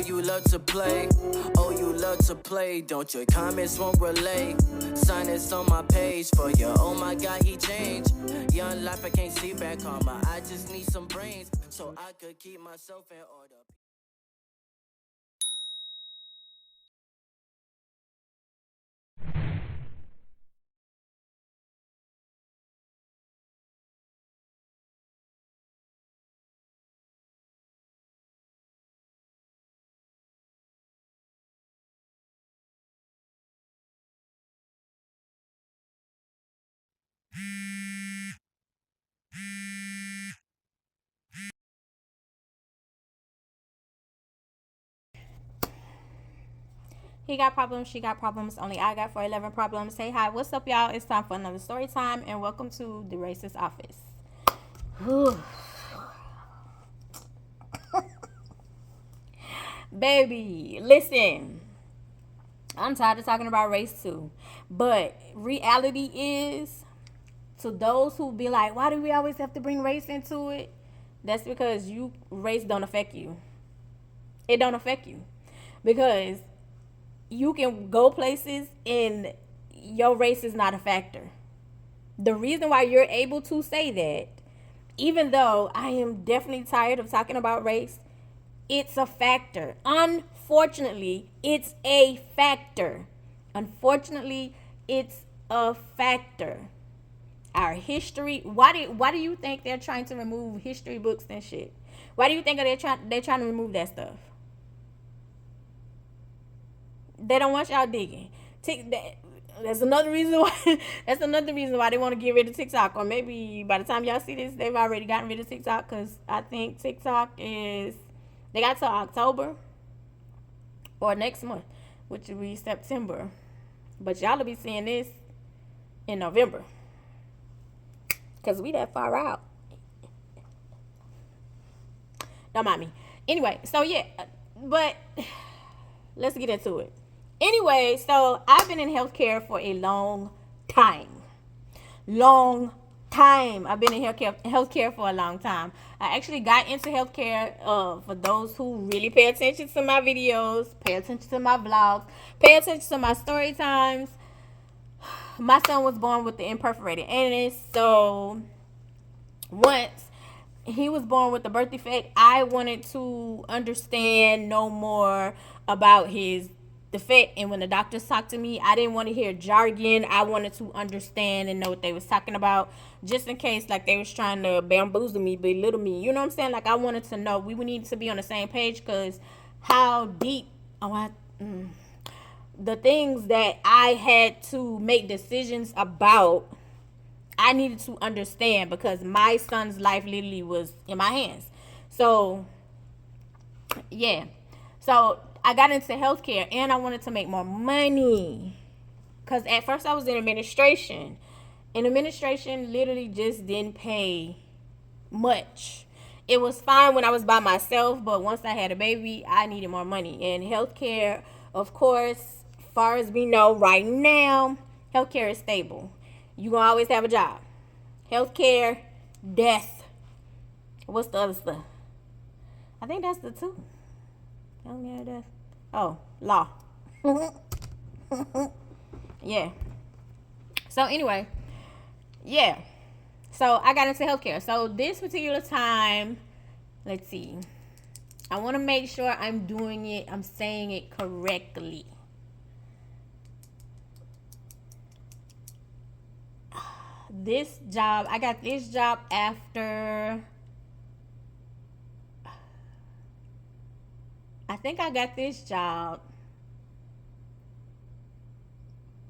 you love to play. Oh, you love to play. Don't your comments won't relay. Sign this on my page for you. Oh my God, he changed. Young life, I can't see back karma. I just need some brains so I could keep myself in order. He got problems, she got problems, only I got 411 problems. Hey, hi, what's up, y'all? It's time for another story time, and welcome to the racist office. Baby, listen, I'm tired of talking about race too, but reality is, to those who be like, why do we always have to bring race into it? That's because race don't affect you. It don't affect you because you can go places and your race is not a factor. The reason why you're able to say that, even though I am definitely tired of talking about race, it's a factor. Unfortunately, it's a factor. Unfortunately, it's a factor. Our history. Why do you think they're trying to remove history books and shit? Why do you think they're trying to remove that stuff? They don't want y'all digging. That's another reason why. That's another reason why they want to get rid of TikTok. Or maybe by the time y'all see this, they've already gotten rid of TikTok. Because I think TikTok is, they got till October or next month, which will be September. But y'all will be seeing this in November. Because we that far out. Don't mind me. Anyway, so yeah. But let's get into it. Anyway, so I've been in healthcare for a long time. I've been in healthcare for a long time. I actually got into healthcare for those who really pay attention to my videos, pay attention to my vlogs, pay attention to my story times. My son was born with the imperforated anus, so once he was born with the birth defect, I wanted to understand no more about his defect. And when the doctors talked to me, I didn't want to hear jargon. I wanted to understand and know what they was talking about, just in case like they was trying to bamboozle me, belittle me. You know what I'm saying? Like I wanted to know. We would need to be on the same page, because how deep the things that I had to make decisions about, I needed to understand, because my son's life literally was in my hands. So, yeah. So, I got into healthcare and I wanted to make more money. Because at first I was in administration. And administration literally just didn't pay much. It was fine when I was by myself, but once I had a baby, I needed more money. And healthcare, of course, far as we know right now, healthcare is stable. You're going to always have a job. Healthcare, death. What's the other stuff? I think that's the two. Healthcare, death. Oh, law. Yeah. So anyway, yeah. So I got into healthcare. So this particular time, let's see. I want to make sure I'm doing it, I'm saying it correctly. This job, I got this job after, I think I got this job.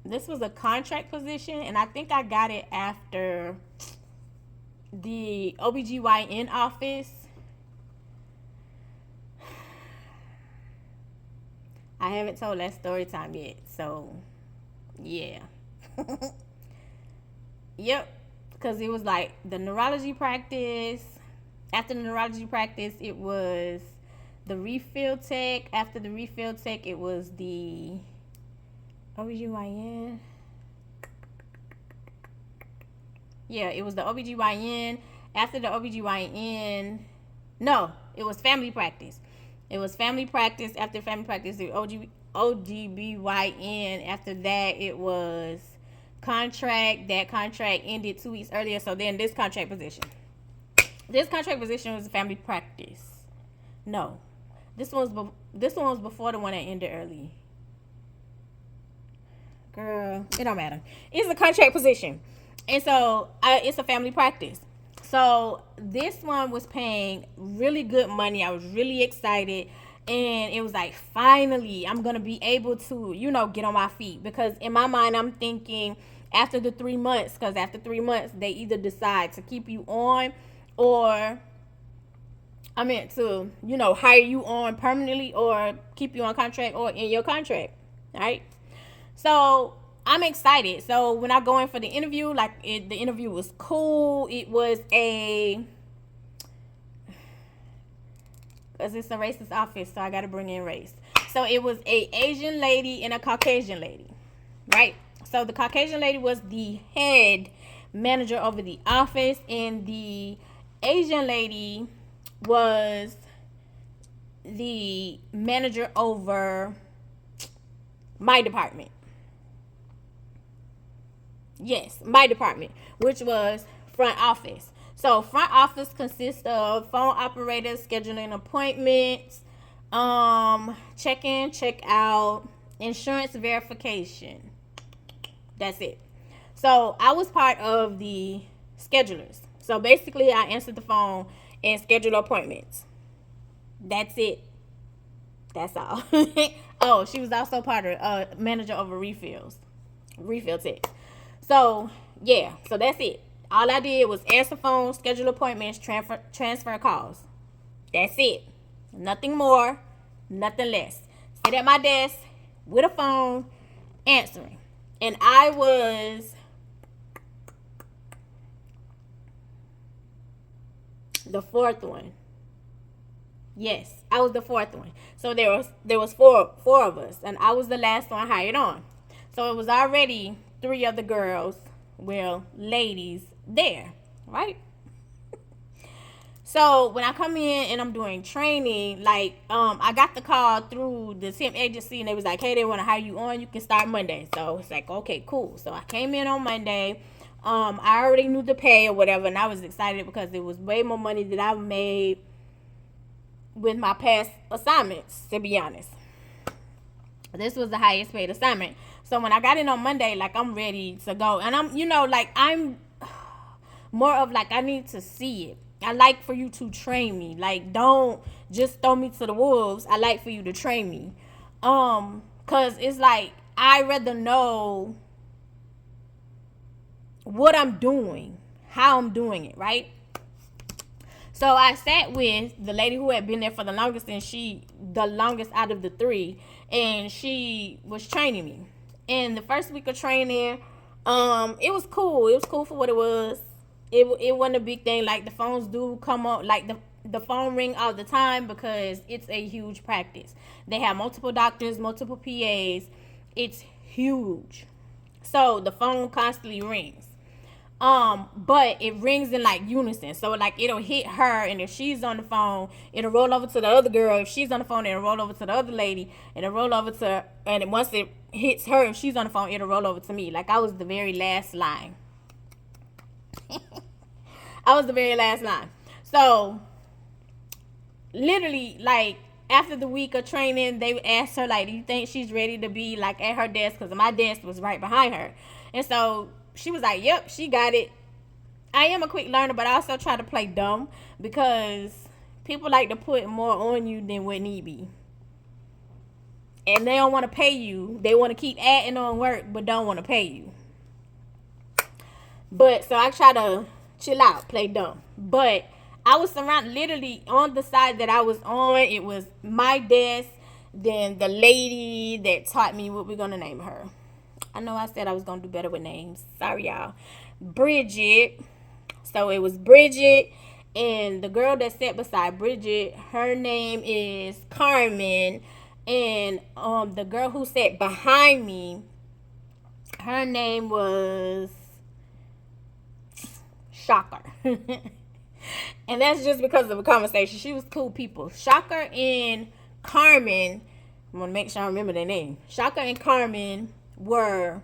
This was a contract position, and I think I got it after the OBGYN office. I haven't told that story time yet, so yeah. Yep, because it was like the neurology practice. After the neurology practice, it was the refill tech. After the refill tech, it was the OBGYN. Yeah, it was the OBGYN. After the OBGYN, no, it was family practice. It was family practice. After family practice, it was OGBYN. After that, it was contract. That contract ended 2 weeks earlier. So then this contract position. This contract position was family practice. No, this one was before the one that ended early. Girl, it don't matter. It's a contract position, and so it's a family practice. So this one was paying really good money. I was really excited. And it was like, finally, I'm going to be able to, get on my feet. Because in my mind, I'm thinking after the 3 months, because after 3 months, they either decide to keep you on or, to, hire you on permanently or keep you on contract or in your contract. All right. So I'm excited. So when I go in for the interview, the interview was cool. It was because it's a racist office, so I got to bring in race. So it was a Asian lady and a Caucasian lady, right? So the Caucasian lady was the head manager over the office, and the Asian lady was the manager over my department. Yes, my department, which was front office. So front office consists of phone operators, scheduling appointments, check in, check out, insurance verification. That's it. So I was part of the schedulers. So basically I answered the phone and scheduled appointments. That's it. That's all. Oh, she was also part of manager over refill tech. So yeah, so that's it. All I did was answer phones, schedule appointments, transfer calls. That's it. Nothing more, nothing less. Sit at my desk with a phone, answering. And I was the fourth one. Yes, I was the fourth one. So there was four of us, and I was the last one hired on. So it was already 3 other girls, ladies there, right? So when I come in and I'm doing training, I got the call through the temp agency, and they was like, hey, they want to hire you on. You can start Monday. So it's like, okay, cool. So I came in on Monday. I already knew the pay or whatever, and I was excited because it was way more money that I've made with my past assignments, to be honest. This was the highest paid assignment. So when I got in on Monday, I'm ready to go. And I'm more of I need to see it. I like for you to train me. Don't just throw me to the wolves. I like for you to train me. Cause it's I rather know what I'm doing, how I'm doing it, right? So I sat with the lady who had been there for the longest, and the longest out of the 3, and she was training me. And the first week of training, it was cool. It was cool for what it was. It wasn't a big thing. The phones do come up, the phone ring all the time because it's a huge practice. They have multiple doctors, multiple PAs. It's huge. So the phone constantly rings. But it rings in unison. So it'll hit her, and if she's on the phone, it'll roll over to the other girl. If she's on the phone, it'll roll over to the other lady, and it'll roll over to, and once it hits her, if she's on the phone, it'll roll over to me. I was the very last line. I was the very last line. So literally, after the week of training, they asked her, do you think she's ready to be at her desk? Because my desk was right behind her. And so she was like, yep, she got it. I am a quick learner, but I also try to play dumb because people like to put more on you than what need be. And they don't want to pay you. They want to keep adding on work, but don't want to pay you. But so I try to chill out, play dumb. But I was surrounded, literally on the side that I was on, it was my desk, then the lady that taught me what we're going to name her. I know I said I was going to do better with names. Sorry, y'all. Bridget. So it was Bridget, and the girl that sat beside Bridget, her name is Carmen. And the girl who sat behind me, her name was Shocker. And that's just because of a conversation. She was cool people. Shocker and Carmen, I want to make sure I remember their name. Shaka and Carmen were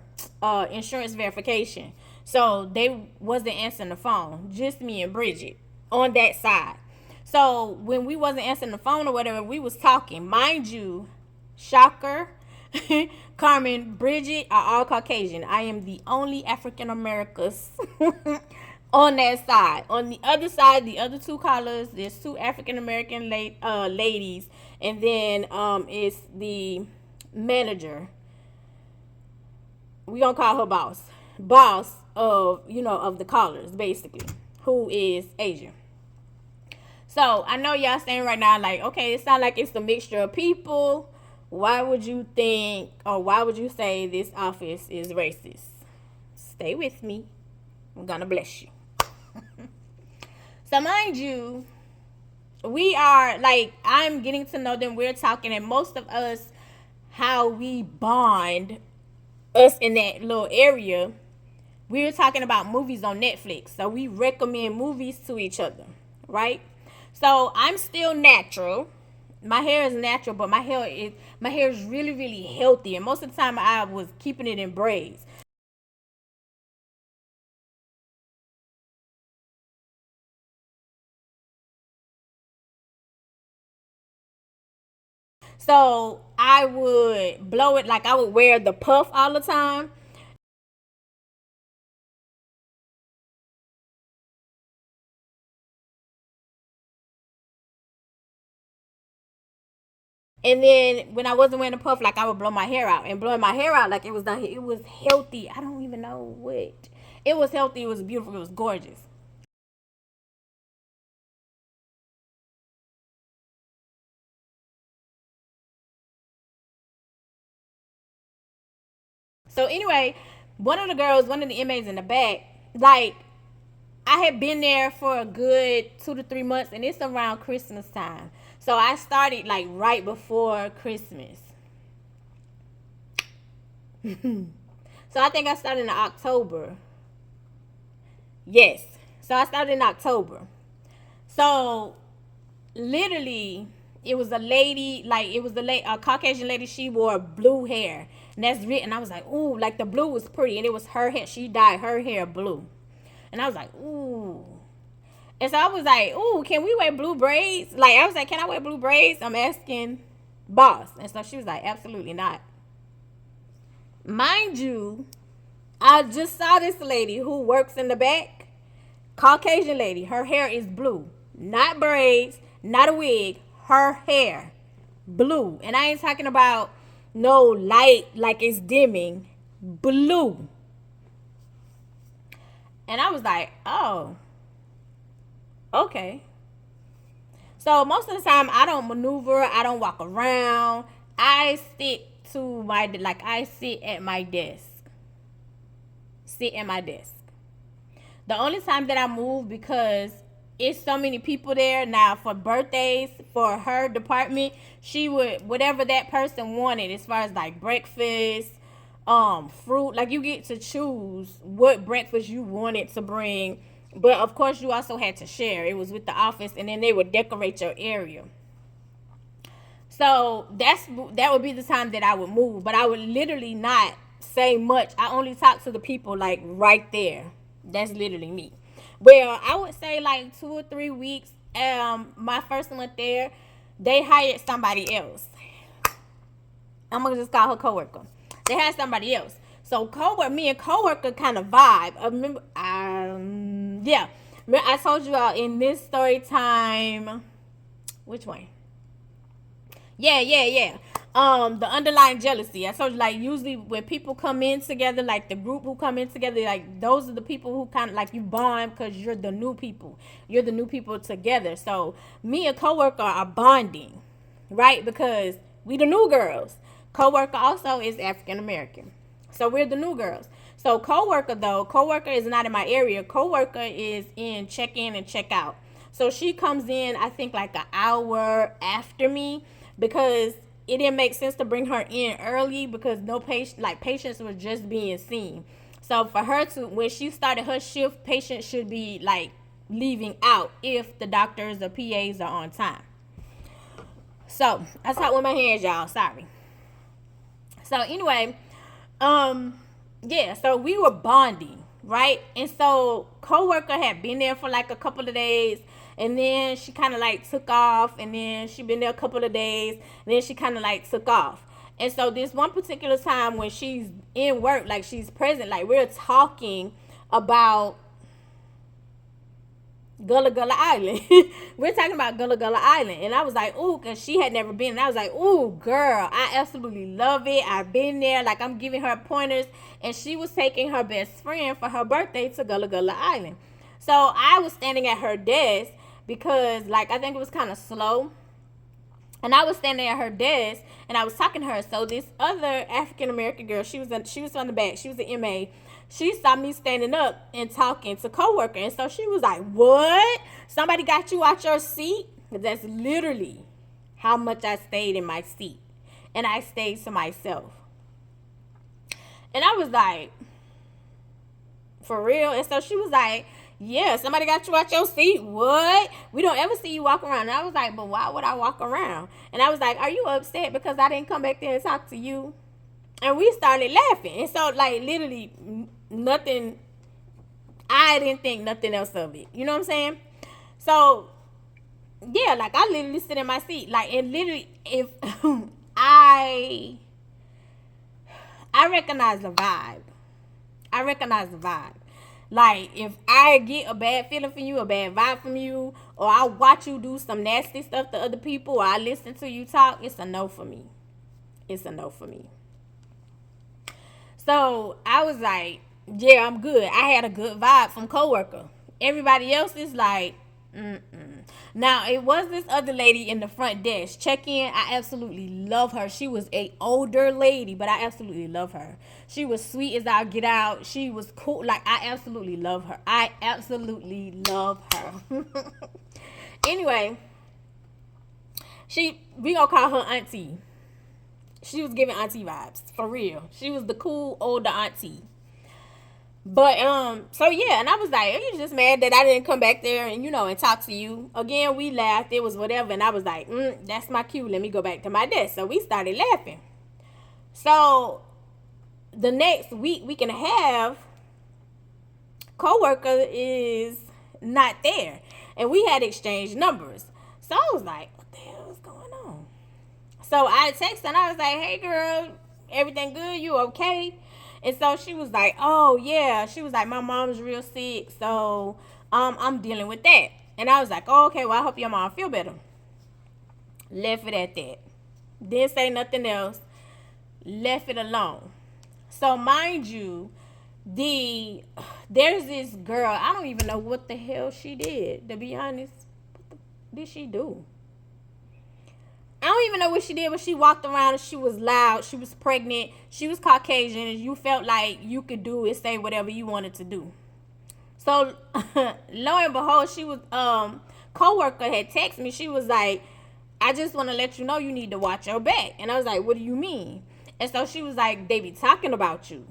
insurance verification. So they wasn't answering the phone. Just me and Bridget on that side. So when we wasn't answering the phone or whatever, we was talking. Mind you, Shocker, Carmen, Bridget are all Caucasian. I am the only African Americans on that side. On the other side, the other two callers, there's two African American ladies, and then it's the manager. We gonna call her boss of of the callers, basically, who is Asian. So I know y'all saying right now, like, okay, it sounds like it's a mixture of people. Why would you think, or why would you say this office is racist? Stay with me. I'm gonna bless you. So mind you, we are like, I'm getting to know them. We're talking, and most of us, how we bond, us in that little area, we're talking about movies on Netflix. So we recommend movies to each other, right? So I'm still natural. My hair is natural, but my hair is really, really healthy. And most of the time I was keeping it in braids. So I would blow it, like I would wear the puff all the time. And then when I wasn't wearing a puff, like I would blow my hair out. And blowing my hair out, like it was done, it was healthy. I don't even know what. It was healthy, it was beautiful, it was gorgeous. So anyway, one of the inmates in the back, like, I had been there for a good 2 to 3 months, and it's around Christmas time. So I started like right before Christmas. So I think I started in October. Yes. So I started in October. So literally, it was a lady, like it was a Caucasian lady. She wore blue hair, and that's written. I was like, ooh, like the blue was pretty, and it was her hair. She dyed her hair blue, and I was like, ooh. And so I was like, ooh, can we wear blue braids? Like I was like, can I wear blue braids? I'm asking boss, and so she was like, absolutely not. Mind you, I just saw this lady who works in the back, Caucasian lady. Her hair is blue, not braids, not a wig. Her hair, blue, and I ain't talking about no light like it's dimming, blue. And I was like, oh, okay. So most of the time, I don't maneuver. I don't walk around. I sit to my like I sit at my desk. Sit at my desk. The only time that I move, because it's so many people there now for birthdays for her department, she would whatever that person wanted as far as like breakfast, fruit, like you get to choose what breakfast you wanted to bring. But of course you also had to share. It was with the office, and then they would decorate your area. So that would be the time that I would move, but I would literally not say much. I only talk to the people like right there. That's literally me. Well, I would say like 2 or 3 weeks. My first month there, they hired somebody else. I'm gonna just call her coworker. They had somebody else. So me and coworker kind of vibe. I remember, yeah. I told you all in this story time. Which one? Yeah. The underlying jealousy. I told you, like, usually when people come in together, like the group who come in together, like those are the people who kind of like you bond because you're the new people. You're the new people together. So me and coworker are bonding, right? Because we the new girls. Coworker also is African American. So we're the new girls. So coworker is not in my area. Coworker is in check in and check out. So she comes in, I think like an hour after me, because it didn't make sense to bring her in early because no patient, like patients were just being seen. So for her to, when she started her shift, patients should be like leaving out if the doctors or PAs are on time. So I talk with my hands, y'all. Sorry. So anyway, yeah, so we were bonding, right? And so coworker had been there for like a couple of days, and then she kind of like took off, and then she been there a couple of days, and then she kind of like took off. And so this one particular time when she's in work, like she's present, like we're talking about Gullah Gullah Island. We're talking about Gullah Gullah Island. And I was like, ooh, because she had never been. And I was like, ooh, girl, I absolutely love it. I've been there. Like, I'm giving her pointers. And she was taking her best friend for her birthday to Gullah Gullah Island. So I was standing at her desk because, like, I think it was kind of slow. And I was standing at her desk and I was talking to her. So this other African American girl, she was on the back. She was an MA. She saw me standing up and talking to coworker. And so she was like, what? Somebody got you out your seat? That's literally how much I stayed in my seat. And I stayed to myself. And I was like, for real? And so she was like, yeah, somebody got you out your seat. What? We don't ever see you walk around. And I was like, but why would I walk around? And I was like, are you upset because I didn't come back there and talk to you? And we started laughing. And so, like, literally nothing, I didn't think nothing else of it. You know what I'm saying? So, yeah, like, I literally sit in my seat. Like, and literally, if I recognize the vibe. I recognize the vibe. Like, if I get a bad feeling from you, a bad vibe from you, or I watch you do some nasty stuff to other people, or I listen to you talk, it's a no for me. It's a no for me. So I was like, yeah, I'm good. I had a good vibe from coworker. Everybody else is like, Now, it was this other lady in the front desk. Check-in, I absolutely love her. She was a older lady, but I absolutely love her. She was sweet as I get out. She was cool. Like, I absolutely love her. I absolutely love her. Anyway, we gonna call her auntie. She was giving auntie vibes, for real. She was the cool older auntie. But, so yeah, and I was like, are you just mad that I didn't come back there and, and talk to you? Again, we laughed. It was whatever. And I was like, that's my cue. Let me go back to my desk. So we started laughing. So the next week and a half, coworker is not there. And we had exchanged numbers. So I was like, what the hell is going on? So I texted and I was like, hey, girl, everything good? You okay? And so she was like, oh, yeah. She was like, my mom's real sick, so I'm dealing with that. And I was like, oh, okay, well, I hope your mom feel better. Left it at that. Didn't say nothing else. Left it alone. So, mind you, there's this girl. I don't even know what the hell she did, to be honest. What did she do? I don't even know what she did, but she walked around and she was loud. She was pregnant. She was Caucasian, and you felt like you could do and say whatever you wanted to do. So, lo and behold, she was, coworker had texted me. She was like, I just want to let you know you need to watch your back. And I was like, what do you mean? And so she was like, they be talking about you.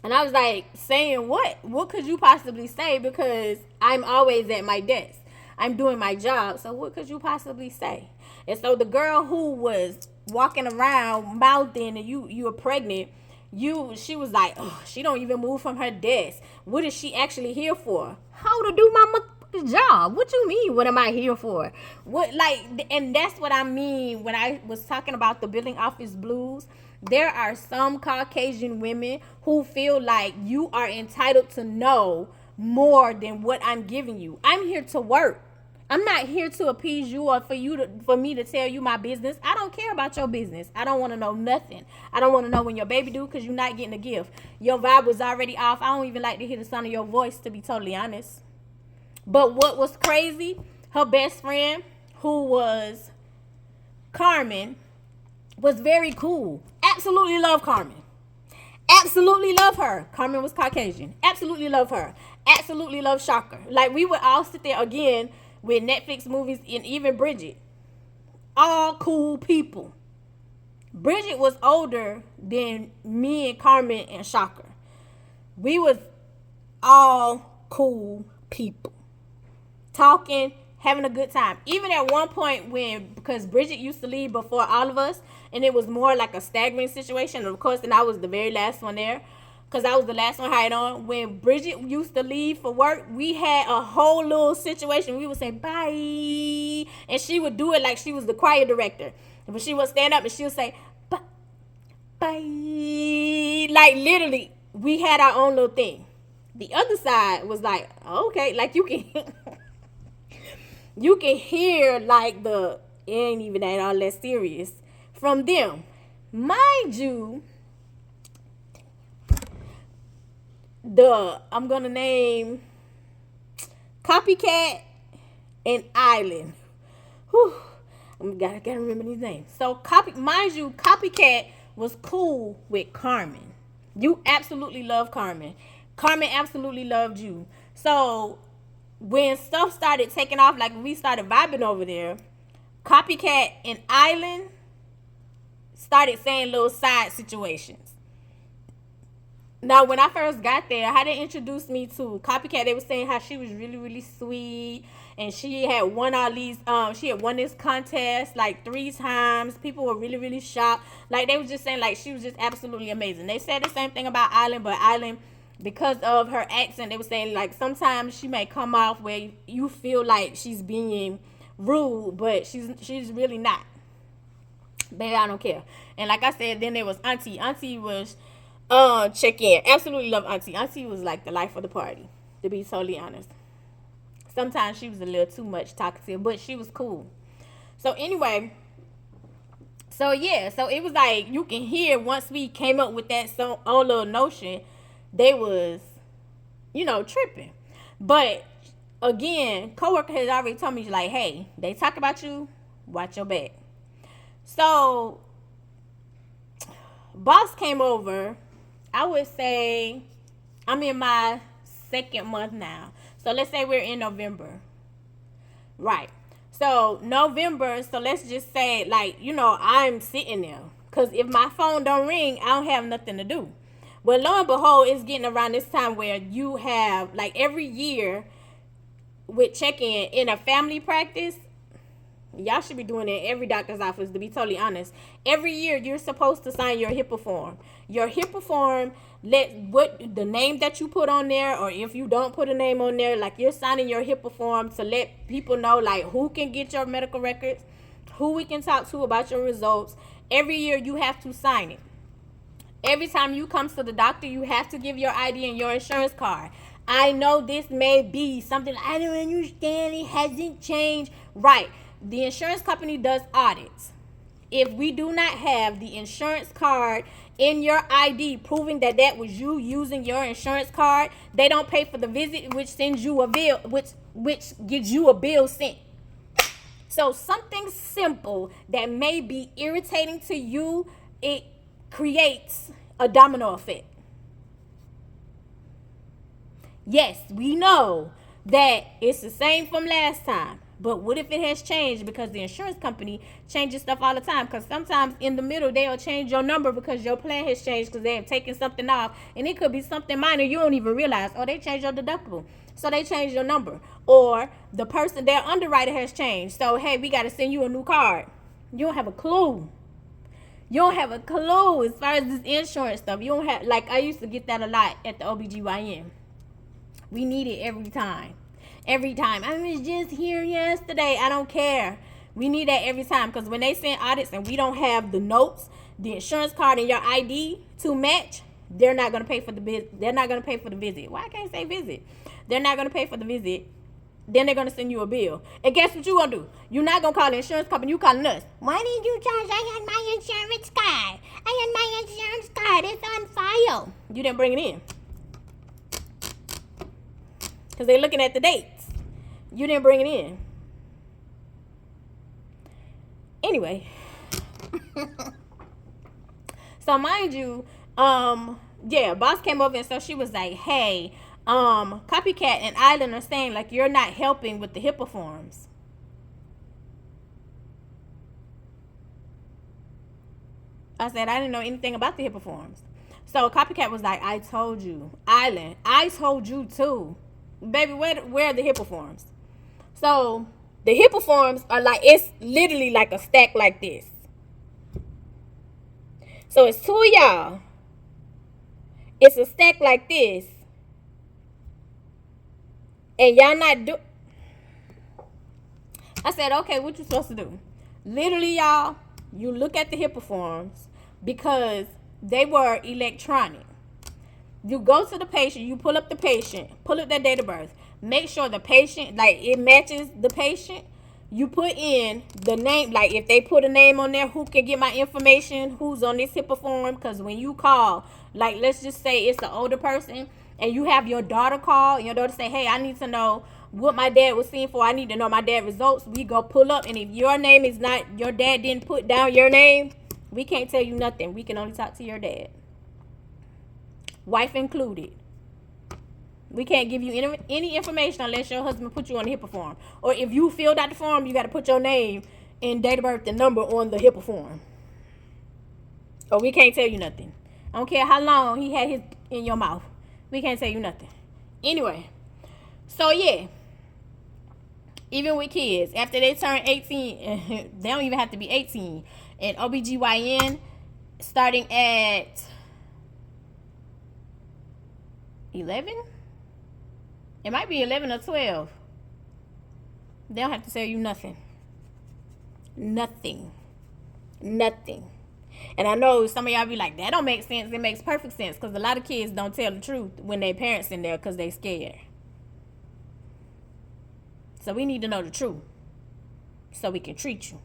And I was like, saying what? What could you possibly say? Because I'm always at my desk. I'm doing my job. So what could you possibly say? And so the girl who was walking around mouthing and you were pregnant, she was like, oh, she don't even move from her desk. What is she actually here for? How to do my job? What you mean? What am I here for? What, like, and that's what I mean when I was talking about the building office blues. There are some Caucasian women who feel like you are entitled to know more than what I'm giving you. I'm here to work. I'm not here to appease you or for me to tell you my business. I don't care about your business. I don't want to know nothing. I don't want to know when your baby due because you're not getting a gift. Your vibe was already off. I don't even like to hear the sound of your voice, to be totally honest. But what was crazy, her best friend, who was Carmen, was very cool. Absolutely love Carmen. Absolutely love her. Carmen was Caucasian. Absolutely love her. Absolutely love Shocker. Like, we would all sit there again with Netflix movies, and even Bridget. All cool people. Bridget was older than me and Carmen and Shocker. We was all cool people. Talking, having a good time. Even at one point because Bridget used to leave before all of us, and it was more like a staggering situation. Of course, and I was the very last one there, because I was the last one hired on. When Bridget used to leave for work, we had a whole little situation. We would say, bye. And she would do it like she was the choir director. But she would stand up and she would say, bye. Like, literally, we had our own little thing. The other side was like, okay, like you can you can hear like it ain't even that all that serious from them. Mind you, I'm gonna name Copycat and Island. Whew. Gotta remember these names. So mind you, Copycat was cool with Carmen. You absolutely love Carmen. Carmen absolutely loved you. So when stuff started taking off, like when we started vibing over there, Copycat and Island started saying little side situations. Now, when I first got there, how they introduced me to Copycat, they were saying how she was really, really sweet, and she had won all these. She had won this contest like 3 times. People were really, really shocked. Like, they were just saying like she was just absolutely amazing. They said the same thing about Island, but Island, because of her accent, they were saying like sometimes she may come off where you feel like she's being rude, but she's really not. Baby, I don't care. And like I said, then there was Auntie. Auntie was check in. Absolutely love Auntie. Auntie was like the life of the party, to be totally honest. Sometimes she was a little too much talkative, but she was cool. So anyway, so yeah, so it was like you can hear once we came up with that own little notion, they was, tripping. But again, coworker has already told me, like, hey, they talk about you, watch your back. So boss came over. I would say I'm in my 2nd month now. So let's say we're in November. Right. So November, so let's just say like, I'm sitting there. Because if my phone don't ring, I don't have nothing to do. But lo and behold, it's getting around this time where you have, like, every year with check-in in a family practice, y'all should be doing it in every doctor's office, to be totally honest. Every year, you're supposed to sign your HIPAA form. Your HIPAA form, the name that you put on there, or if you don't put a name on there, like, you're signing your HIPAA form to let people know, like, who can get your medical records, who we can talk to about your results. Every year, you have to sign it. Every time you come to the doctor, you have to give your ID and your insurance card. I know this may be something I don't understand. It hasn't changed. Right. The insurance company does audits. If we do not have the insurance card in your ID proving that was you using your insurance card, they don't pay for the visit, which sends you a bill, which gives you a bill sent. So something simple that may be irritating to you, it creates a domino effect. Yes, we know that it's the same from last time. But what if it has changed? Because the insurance company changes stuff all the time. Because sometimes in the middle, they'll change your number because your plan has changed because they have taken something off. And it could be something minor you don't even realize. Or they changed your deductible. So they changed your number. Or their underwriter has changed. So, hey, we got to send you a new card. You don't have a clue. You don't have a clue as far as this insurance stuff. You don't have, like, I used to get that a lot at the OBGYN. We need it every time. Every time. I was just here yesterday. I don't care. We need that every time. Because when they send audits and we don't have the notes, the insurance card, and your ID to match, they're not going to pay for the visit. They're not going to pay for the visit. Why can't I say visit? They're not going to pay for the visit. Then they're going to send you a bill. And guess what you're going to do? You're not going to call the insurance company. You calling us. Why didn't you charge? I had my insurance card. It's on file. You didn't bring it in. Because they're looking at the dates. You didn't bring it in. Anyway. So mind you, boss came over and so she was like, hey, Copycat and Island are saying like you're not helping with the HIPAA forms. I said I didn't know anything about the HIPAA forms. So Copycat was like, I told you. Island, I told you too. Baby, where are the HIPAA forms? So The HIPAA forms are like, it's literally like a stack like this. So it's 2 of y'all. It's a stack like this. And y'all not do. I said, okay, what you supposed to do? Literally, y'all, you look at the HIPAA forms because they were electronic. You go to the patient, you pull up the patient, pull up their date of birth, make sure the patient, like, it matches the patient. You put in the name, like, if they put a name on there, who can get my information, who's on this HIPAA form, because when you call, like, let's just say it's an older person, and you have your daughter call, and your daughter say, hey, I need to know what my dad was seeing for, I need to know my dad results, we go pull up, and if your name is not, your dad didn't put down your name, we can't tell you nothing. We can only talk to your dad. Wife included. We can't give you any information unless your husband put you on the HIPAA form. Or if you filled out the form, you got to put your name and date of birth and number on the HIPAA form. Or we can't tell you nothing. I don't care how long he had his in your mouth. We can't tell you nothing. Anyway, so yeah. Even with kids, after they turn 18, they don't even have to be 18. And OBGYN, starting at 11? It might be 11 or 12. They don't have to tell you nothing. Nothing. And I know some of y'all be like, that don't make sense. It makes perfect sense, because a lot of kids don't tell the truth when their parents in there because they scared. So we need to know the truth so we can treat you.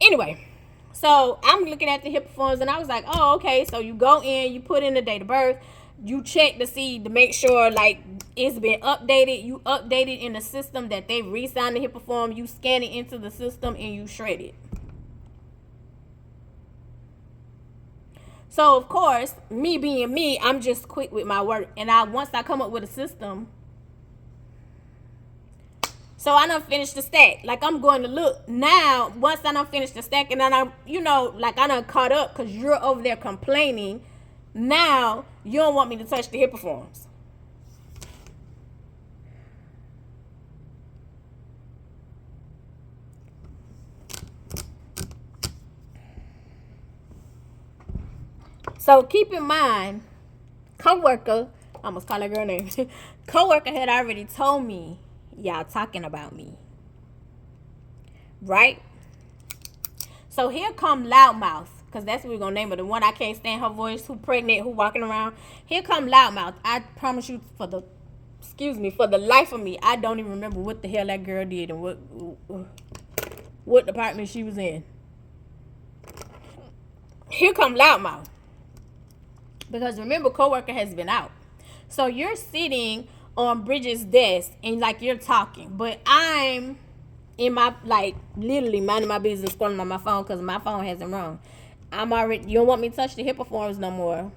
Anyway, so I'm looking at the HIPAA forms and I was like, oh, okay. So you go in, you put in the date of birth, you check to see, to make sure like it's been updated. You update it in the system that they re-signed the HIPAA form. You scan it into the system and you shred it. So of course, me being me, I'm just quick with my work. And once I come up with a system, so I done finished the stack. Like, I'm going to look now. Once I done finished the stack, and then I'm, like, I done caught up because you're over there complaining. Now you don't want me to touch the HIPAA forms. So keep in mind, coworker, I almost call her girl name. Coworker had already told me, y'all talking about me, right? So here come Loudmouth, because that's what we're gonna name her, the one I can't stand her voice, who pregnant, who walking around. Here come Loudmouth. I promise you, for the life of me, I don't even remember what the hell that girl did and what department she was in. Here come Loudmouth, because remember, coworker has been out. So you're sitting on Bridget's desk and like you're talking, but I'm in my, like, literally minding my business, scrolling on my phone because my phone hasn't rung. I'm already, you don't want me to touch the HIPAA forms no more.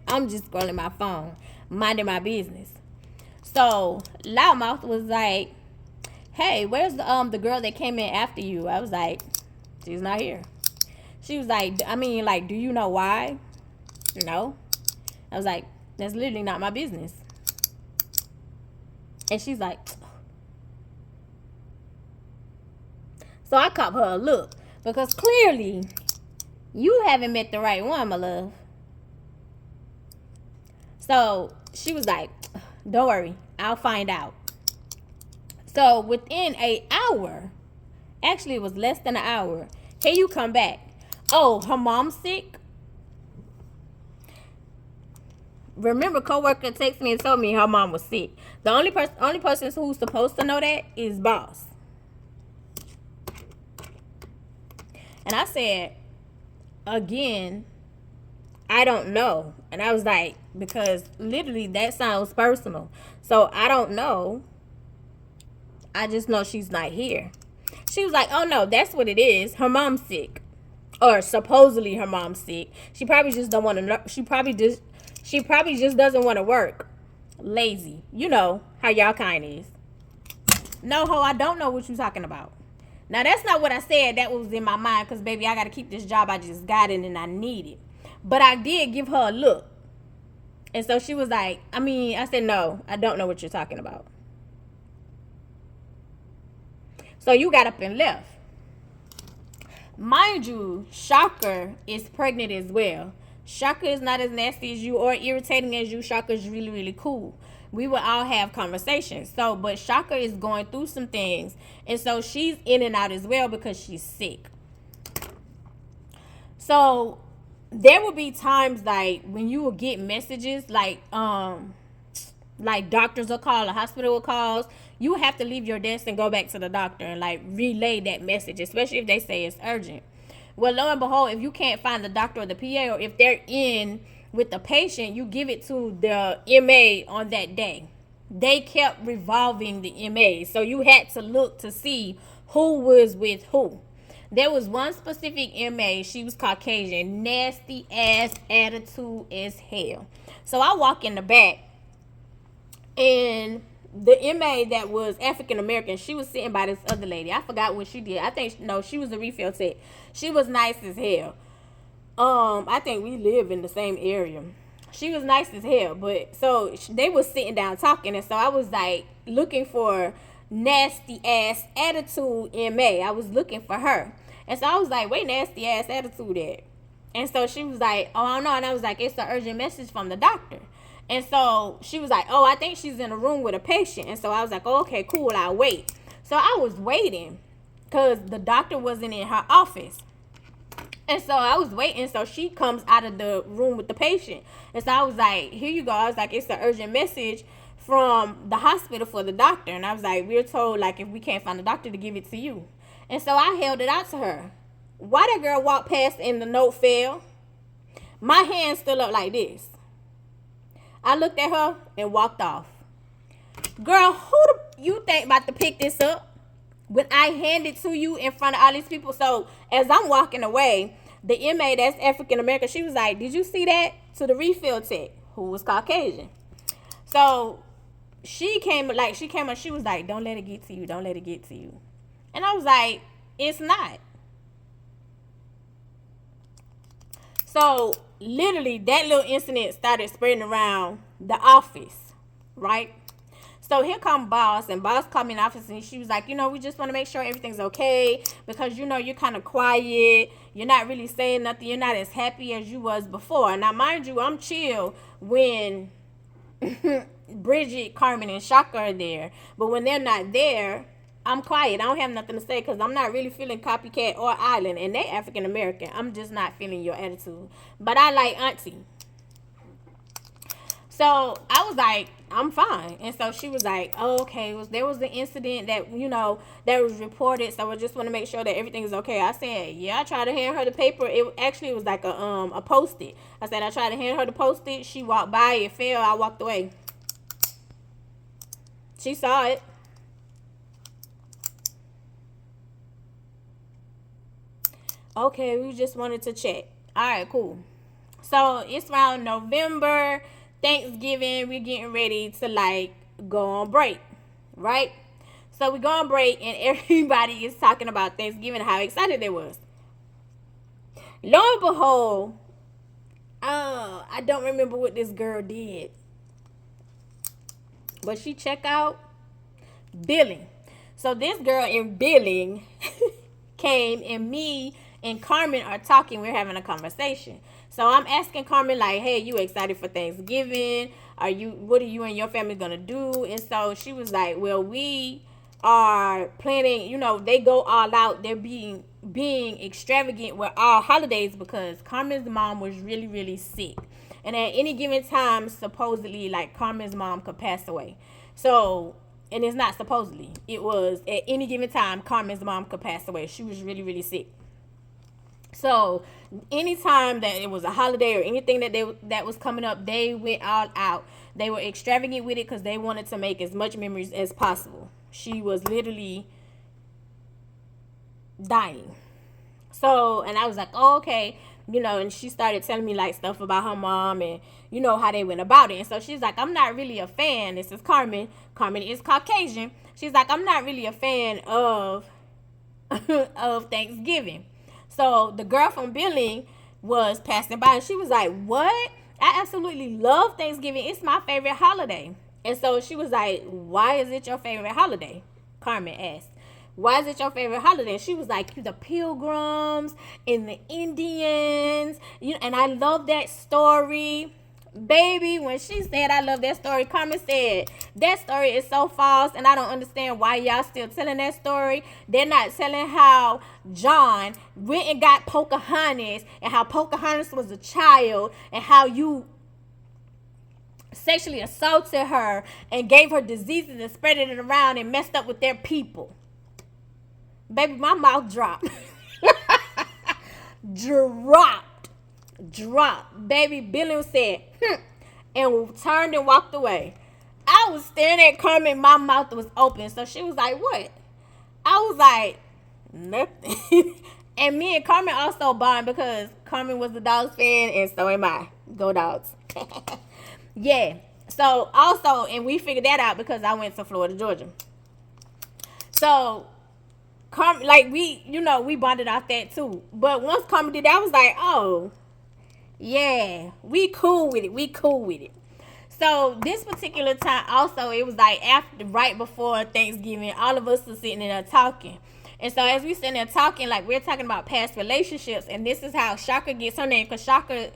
I'm just scrolling my phone, minding my business. So Loudmouth was like, hey, where's the girl that came in after you? I was like, she's not here. She was like, I mean, like, do you know why? No. I was like, that's literally not my business. And she's like, so I caught her a look, because clearly you haven't met the right one, my love. So she was like, don't worry, I'll find out. So within an hour, actually it was less than an hour, here you come back. Oh, her mom's sick? Remember, coworker texted me and told me her mom was sick. The only person who's supposed to know that is boss. And I said, again, I don't know. And I was like, because literally that sounds personal. So I don't know. I just know she's not here. She was like, oh no, that's what it is. Her mom's sick. Or supposedly her mom's sick. She probably just don't want to know. She probably just doesn't want to work. Lazy. You know how y'all kind is. No, ho, I don't know what you're talking about. Now, that's not what I said. That was in my mind, because, baby, I got to keep this job. I just got it and I need it. But I did give her a look. And so she was like, I said, no, I don't know what you're talking about. So you got up and left. Mind you, Shocker is pregnant as well. Shocker is not as nasty as you or irritating as you. Shocker is really, really cool. We would all have conversations. So, but Shocker is going through some things. And so she's in and out as well because she's sick. So there will be times like when you will get messages like doctors will call, a hospital will call, you have to leave your desk and go back to the doctor and like relay that message, especially if they say it's urgent. Well, lo and behold, if you can't find the doctor or the PA, or if they're in with the patient, you give it to the MA on that day. They kept revolving the MA, so you had to look to see who was with who. There was one specific MA, she was Caucasian, nasty ass attitude as hell. So I walk in the back, and the MA that was African American, she was sitting by this other lady. I forgot what she did. I think, no, she was a refill tech. She was nice as hell. I think we live in the same area. She was nice as hell, but so they was sitting down talking, and so I was like looking for nasty ass attitude MA. I was looking for her, and so I was like, wait, nasty ass attitude at? And so she was like, oh, I don't know. And I was like, it's an urgent message from the doctor. And so she was like, oh, I think she's in a room with a patient. And so I was like, oh, okay, cool, I'll wait. So I was waiting because the doctor wasn't in her office. And so I was waiting. So she comes out of the room with the patient. And so I was like, here you go. I was like, it's an urgent message from the hospital for the doctor. And I was like, we're told, like, if we can't find the doctor, to give it to you. And so I held it out to her. Why that girl walked past and the note fell? My hand still up like this. I looked at her and walked off. Girl, who you think about to pick this up when I hand it to you in front of all these people? So as I'm walking away, the MA that's African American, she was like, did you see that? To the refill tech, who was Caucasian. So she came and she was like, don't let it get to you. Don't let it get to you. And I was like, it's not. So literally that little incident started spreading around the office, right? So here come boss, and boss called me in the office, and she was like, we just want to make sure everything's okay, because you're kind of quiet, you're not really saying nothing, you're not as happy as you was before. Now mind you, I'm chill when Bridget, Carmen, and Shaka are there, but when they're not there, I'm quiet. I don't have nothing to say because I'm not really feeling copycat or island, and they African American. I'm just not feeling your attitude. But I like auntie. So I was like, I'm fine. And so she was like, oh, okay. There was an incident that, that was reported. So I just want to make sure that everything is okay. I said, yeah, I tried to hand her the paper. It was like a Post-it. I said, I tried to hand her the Post-it. She walked by. It fell. I walked away. She saw it. Okay, we just wanted to check. All right, cool. So it's around November, Thanksgiving. We're getting ready to like go on break, right? So we go on break, and everybody is talking about Thanksgiving, how excited they was. Lo and behold, I don't remember what this girl did, but she checked out billing. So this girl in billing came, and me and Carmen are talking. We're having a conversation. So I'm asking Carmen, like, hey, you excited for Thanksgiving? What are you and your family gonna do? And so she was like, well, we are planning, they go all out. They're being extravagant with all holidays because Carmen's mom was really, really sick. And at any given time, supposedly, like, Carmen's mom could pass away. So, and it's not supposedly. It was at any given time, Carmen's mom could pass away. She was really, really sick. So anytime that it was a holiday or anything that was coming up, they went all out. They were extravagant with it because they wanted to make as much memories as possible. She was literally dying. So, and I was like, oh, okay. And she started telling me like stuff about her mom and, how they went about it. And so she's like, I'm not really a fan. This is Carmen. Carmen is Caucasian. She's like, I'm not really a fan of Thanksgiving. So the girl from billing was passing by, and she was like, what? I absolutely love Thanksgiving. It's my favorite holiday. And so she was like, why is it your favorite holiday? Carmen asked. Why is it your favorite holiday? She was like, the Pilgrims and the Indians. And I love that story. Baby, when she said I love that story, Carmen said that story is so false, and I don't understand why y'all still telling that story. They're not telling how John went and got Pocahontas, and how Pocahontas was a child, and how you sexually assaulted her and gave her diseases and spread it around and messed up with their people. Baby, my mouth dropped. Dropped. Baby, Billy said, and turned and walked away. I was staring at Carmen. My mouth was open. So she was like, what? I was like, nothing. And me and Carmen also bond because Carmen was a Dogs fan, and so am I. Go Dogs. Yeah. So also, and we figured that out because I went to Florida, Georgia. So Carmen, like we bonded off that too. But once Carmen did that, I was like, oh, yeah, we cool with it. So this particular time also, it was like right before Thanksgiving, all of us were sitting in there talking. And so as we sitting there talking, like we're talking about past relationships, and this is how Shaka gets her name, because Shaka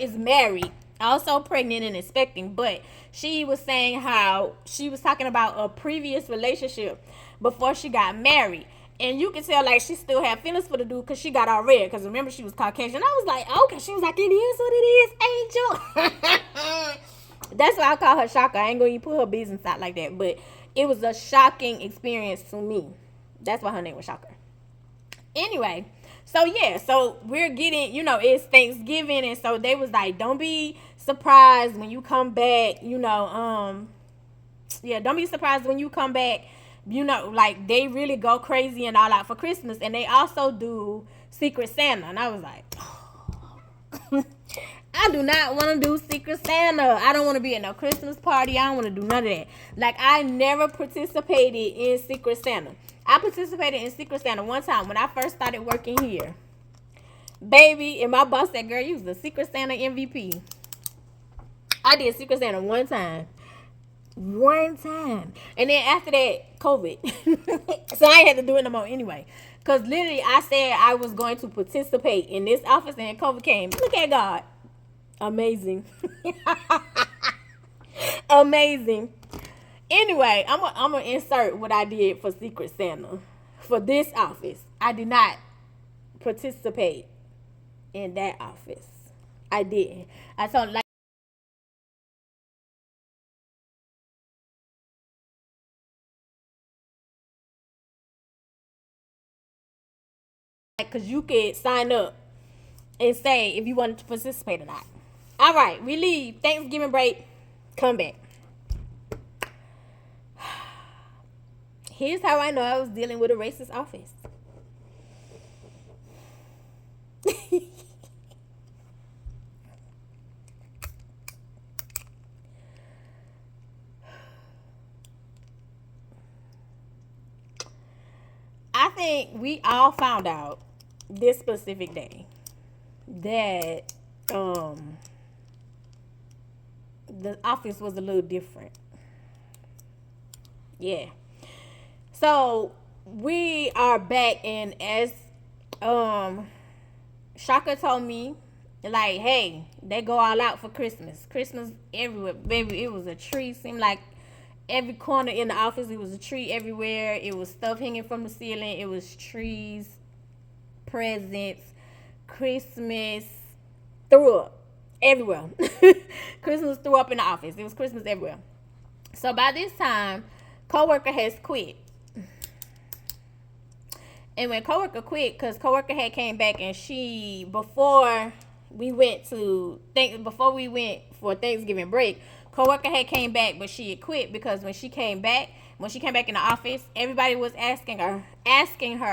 is married, also pregnant and expecting, but she was saying how she was talking about a previous relationship before she got married. And you can tell, like, she still had feelings for the dude because she got all red. Because remember, she was Caucasian. I was like, okay. She was like, it is what it is, Angel. That's why I call her Shaka. I ain't going to put her business out like that. But it was a shocking experience to me. That's why her name was Shaka. Anyway, so yeah. So we're getting, it's Thanksgiving. And so they was like, don't be surprised when you come back. Don't be surprised when you come back. Like they really go crazy and all out for Christmas, and they also do Secret Santa. And I was like, oh. I do not want to do Secret Santa. I don't want to be at no Christmas party. I don't want to do none of that. Like, I never participated in Secret Santa. I participated in Secret Santa one time when I first started working here. Baby, and my boss said, girl, you was the Secret Santa MVP. I did Secret Santa one time. And then after that, COVID. So I ain't had to do it no more anyway. Because literally I said I was going to participate in this office, and COVID came. Look at God. Amazing. Amazing. Anyway, I'm going to insert what I did for Secret Santa. For this office, I did not participate in that office. I didn't. I told, like, because you could sign up and say if you wanted to participate or not. All right, we leave Thanksgiving break, come back. Here's how I know I was dealing with a racist office. I think we all found out this specific day that the office was a little different. Yeah. So we are back, and as Shaka told me, like, hey, they go all out for Christmas. Christmas everywhere, baby. It was a tree. Seemed like every corner in the office, it was a tree everywhere. It was stuff hanging from the ceiling. It was trees, presents, Christmas threw up everywhere. Christmas threw up in the office. It was Christmas everywhere. So by this time, coworker has quit. And when coworker quit, because coworker had came back, and before we went for Thanksgiving break, coworker had came back, but she had quit because when she came back in the office, everybody was asking her,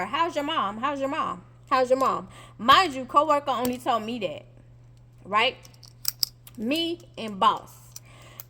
how's your mom? Mind you, coworker only told me that, right? Me and boss.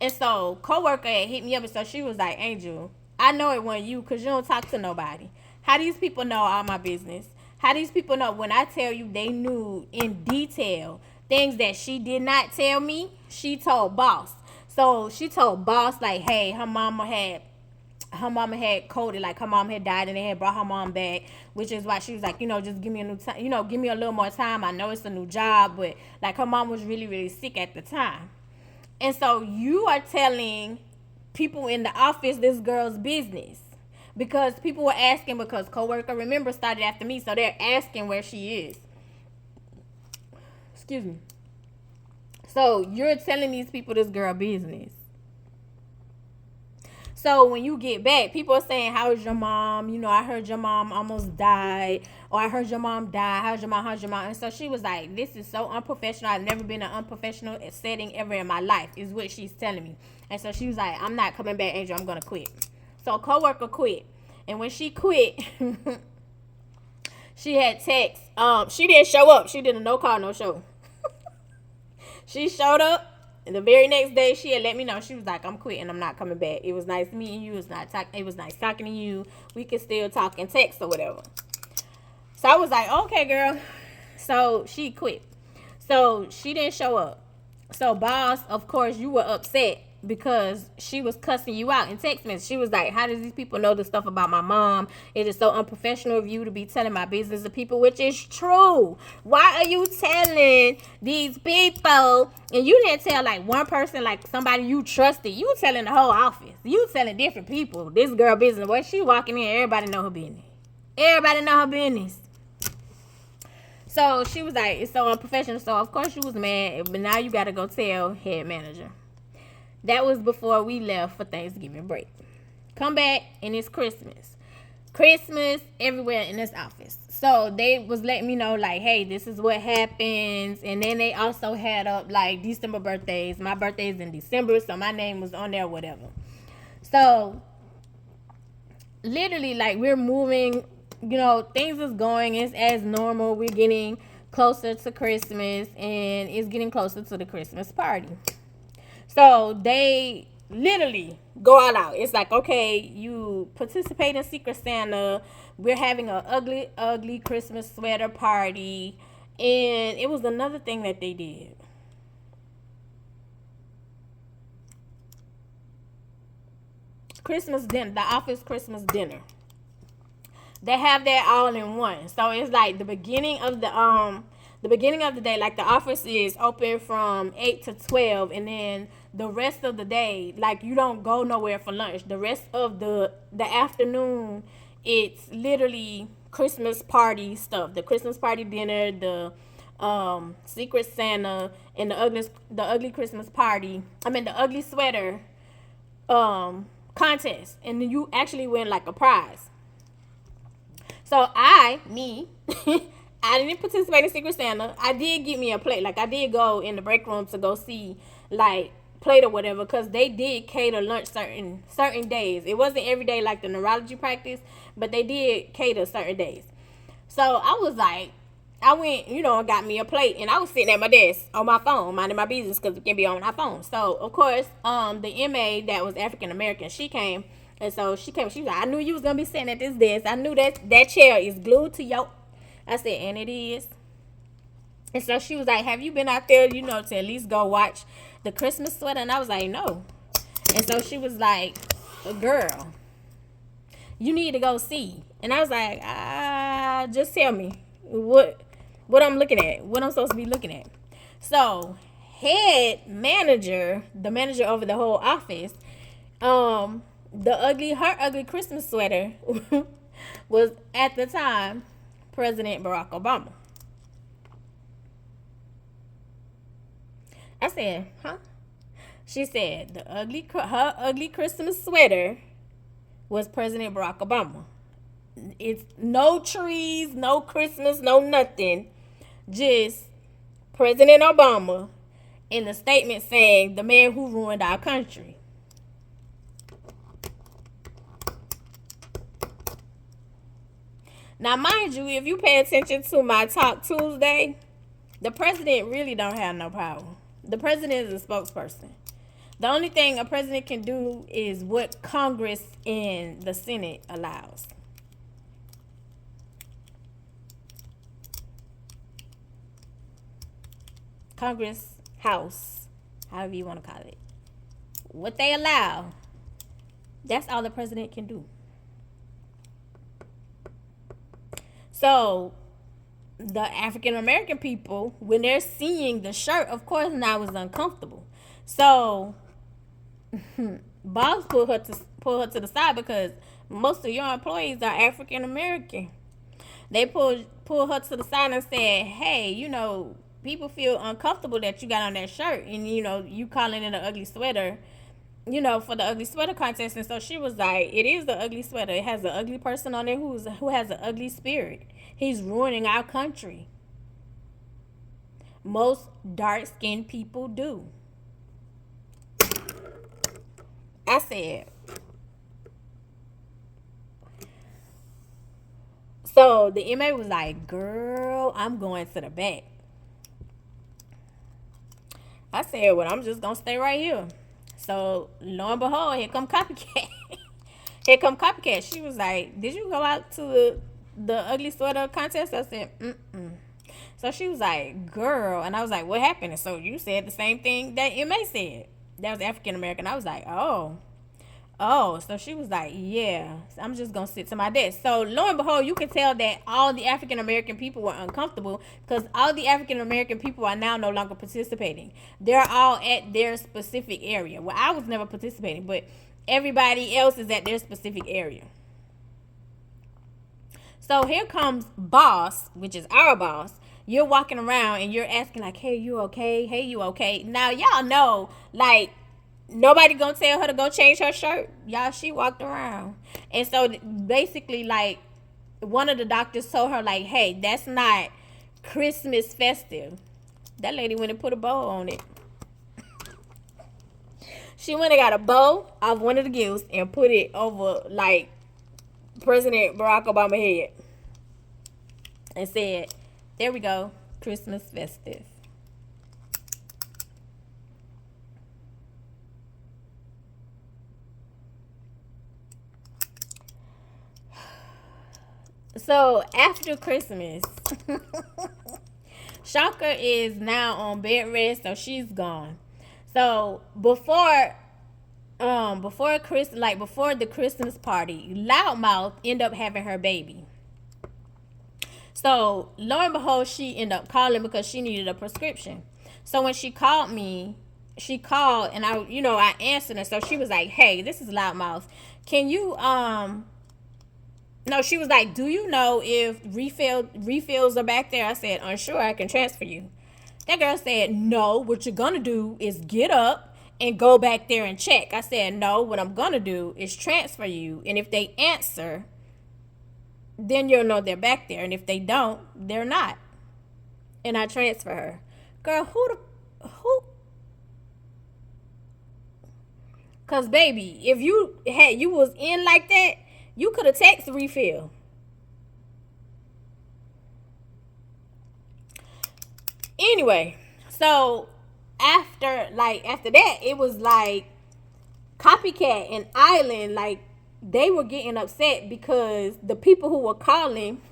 And so coworker had hit me up, and so she was like, Angel, I know it wasn't you because you don't talk to nobody. How these people know all my business? How these people know when I tell you they knew in detail things that she did not tell me, she told boss. So she told boss like, hey, her mama had coded, like her mom had died and they had brought her mom back, which is why she was like, just give me a new time, give me a little more time. I know it's a new job, but like her mom was really, really sick at the time. And so you are telling people in the office this girl's business because people were asking, because coworker, remember, started after me, so they're asking where she is. Excuse me. So you're telling these people this girl business. So when you get back, people are saying, how's your mom? I heard your mom almost died. Or I heard your mom died. How's your mom? And so she was like, this is so unprofessional. I've never been in an unprofessional setting ever in my life, is what she's telling me. And so she was like, I'm not coming back, Angel. I'm going to quit. So coworker quit. And when she quit, she had text. She didn't show up. She did a no call, no show. She showed up. And the very next day, she had let me know. She was like, I'm quitting. I'm not coming back. It was nice meeting you. It was nice talking to you. We can still talk and text or whatever. So I was like, okay, girl. So she quit. So she didn't show up. So boss, of course, you were upset because she was cussing you out in text message. She was like, how does these people know this stuff about my mom? It is so unprofessional of you to be telling my business to people, which is true. Why are you telling these people? And you didn't tell like one person, like somebody you trusted. You telling the whole office. You telling different people this girl business. Boy, she walking in, everybody know her business. Everybody know her business. So she was like, it's so unprofessional. So of course she was mad, but now you got to go tell head manager. That was before we left for Thanksgiving break. Come back and it's Christmas. Christmas everywhere in this office. So they was letting me know like, hey, this is what happens. And then they also had up like December birthdays. My birthday is in December, so my name was on there, whatever. So literally like we're moving, things is going. It's as normal. We're getting closer to Christmas and it's getting closer to the Christmas party. So they literally go all out. It's like, okay, you participate in Secret Santa. We're having an ugly, ugly Christmas sweater party. And it was another thing that they did. Christmas dinner, the office Christmas dinner. They have that all in one. So it's like the beginning of the day, like the office is open from 8 to 12, and then the rest of the day, like you don't go nowhere for lunch. The rest of the afternoon, it's literally Christmas party stuff. The Christmas party dinner, the Secret Santa, and the ugly Christmas party. the ugly sweater contest, and then you actually win like a prize. So I didn't participate in Secret Santa. I did get me a plate. Like I did go in the break room to go see like plate or whatever, because they did cater lunch certain days. It wasn't every day like the neurology practice, but they did cater certain days. So I was like, I went, and got me a plate, and I was sitting at my desk on my phone, minding my business, because it can be on my phone. So of course, the MA that was African American, she came, and so she was like, I knew you was gonna be sitting at this desk. I knew that chair is glued to your. I said, and it is. And so she was like, have you been out there, to at least go watch the Christmas sweater? And I was like, no. And so she was like, girl, you need to go see. And I was like, just tell me what I'm looking at, what I'm supposed to be looking at. So head manager, the manager over the whole office, her ugly Christmas sweater was at the time President Barack Obama. I said, huh? She said her ugly Christmas sweater was President Barack Obama. It's no trees, no Christmas, no nothing. Just President Obama in a statement saying the man who ruined our country. Now, mind you, if you pay attention to my Talk Tuesday, the president really don't have no power. The president is a spokesperson. The only thing a president can do is what Congress and the Senate allows. Congress House, however you want to call it, what they allow, that's all the president can do. So the African American people, when they're seeing the shirt, of course now it's uncomfortable. So boss pulled her to the side because most of your employees are African American. They pulled her to the side and said, hey, you know, people feel uncomfortable that you got on that shirt, and you know, you calling it an ugly sweater, you know, for the ugly sweater contest. And so she was like, it is the ugly sweater. It has an ugly person on there who has an ugly spirit. He's ruining our country. Most dark-skinned people do. I said, so the inmate was like, girl, I'm going to the back. I said, well, I'm just going to stay right here. So lo and behold, here come Copycat. Here come Copycat. She was like, did you go out to the ugly sweater contest? I said, mm-mm. So she was like, girl. And I was like, what happened? And so you said the same thing that inmate said. That was African American. I was like, oh. So she was like, yeah, I'm just going to sit to my desk. So lo and behold, you can tell that all the African American people were uncomfortable because all the African American people are now no longer participating. They're all at their specific area. Well, I was never participating, but everybody else is at their specific area. So here comes boss, which is our boss. You're walking around and you're asking like, hey, you okay? Hey, you okay? Now, y'all know, like, nobody gonna tell her to go change her shirt. Y'all, she walked around. And so basically, like, one of the doctors told her, like, hey, that's not Christmas festive. That lady went and put a bow on it. She went and got a bow off one of the gifts and put it over, like, President Barack Obama's head. And said, there we go, Christmas festive. So after Christmas, Shaka is now on bed rest, so she's gone. So before the Christmas party, Loudmouth ended up having her baby. So lo and behold, she ended up calling because she needed a prescription. So when she called me, and I answered her. So she was like, hey, this is Loudmouth. Can you No, she was like, do you know if refills are back there? I said, unsure, I can transfer you. That girl said, no, what you're going to do is get up and go back there and check. I said, no, what I'm going to do is transfer you. And if they answer, then you'll know they're back there. And if they don't, they're not. And I transfer her. Girl, who? Because, baby, if you was in like that, you could have texted refill. Anyway, so after that, it was like Copycat and Island, like, they were getting upset because the people who were calling,